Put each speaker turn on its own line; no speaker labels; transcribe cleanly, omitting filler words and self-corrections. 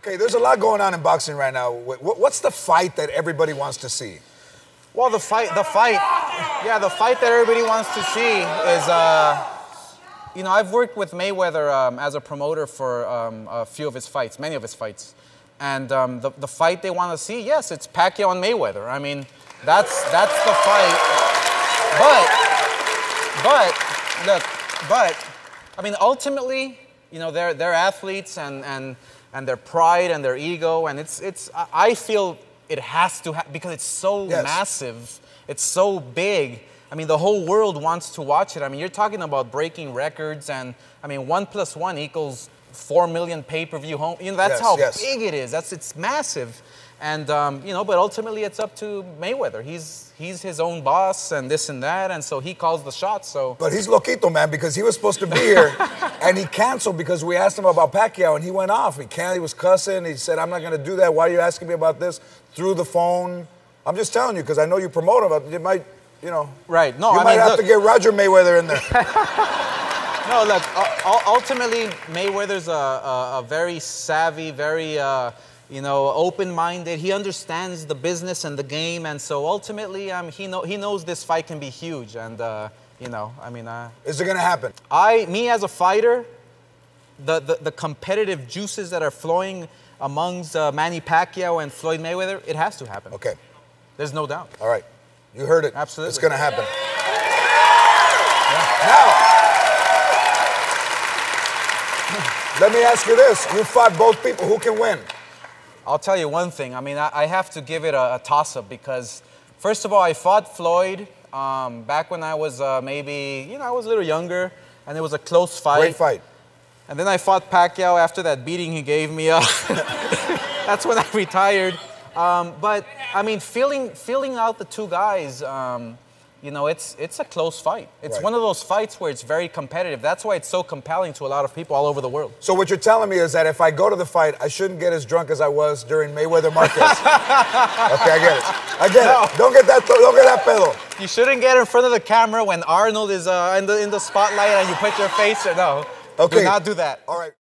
Okay, there's a lot going on in boxing right now. What's the fight that everybody wants to see?
Well, the fight that everybody wants to see is, you know, I've worked with Mayweather as a promoter for a few of his fights, many of his fights. And the fight they want to see, yes, it's Pacquiao and Mayweather. I mean, that's the fight. But, I mean, ultimately, you know, they're athletes and their pride and their ego, and I feel it has to because it's so massive, it's so big. I mean, the whole world wants to watch it. I mean, you're talking about breaking records, and I mean, 1 + 1 equals 4 million pay-per-view home. You know, that's how big it is. It's massive, and you know, but ultimately, it's up to Mayweather. He's his own boss, and this and that, and so he calls the shots. So,
but he's loquito, man, because he was supposed to be here, and he canceled because we asked him about Pacquiao, and he went off. He was cussing. He said, "I'm not going to do that. Why are you asking me about this?" Through the phone. I'm just telling you because I know you promote him. But you might, you know,
right? No,
you might have to get Roger Mayweather in there.
No, look. Ultimately, Mayweather's a very savvy, very you know, open-minded. He understands the business and the game, and so ultimately, he knows this fight can be huge. And you know, I mean,
is it going to happen?
Me as a fighter, the competitive juices that are flowing amongst Manny Pacquiao and Floyd Mayweather, it has to happen.
Okay.
There's no doubt.
All right. You heard it.
Absolutely.
It's going to happen. Now, let me ask you this. You fought both people. Who can win?
I'll tell you one thing. I mean, I have to give it a toss-up because, first of all, I fought Floyd back when I was maybe, you know, I was a little younger, and it was a close fight.
Great fight.
And then I fought Pacquiao after that beating he gave me. That's when I retired. But I mean, feeling out the two guys, you know, it's a close fight. It's one of those fights where it's very competitive. That's why it's so compelling to a lot of people all over the world.
So what you're telling me is that if I go to the fight, I shouldn't get as drunk as I was during Mayweather Marquez. Okay, I get it. I get it. Don't get that pedo.
You shouldn't get in front of the camera when Arnold is in the spotlight and you put your face. No. Okay. Do not do that.
All right.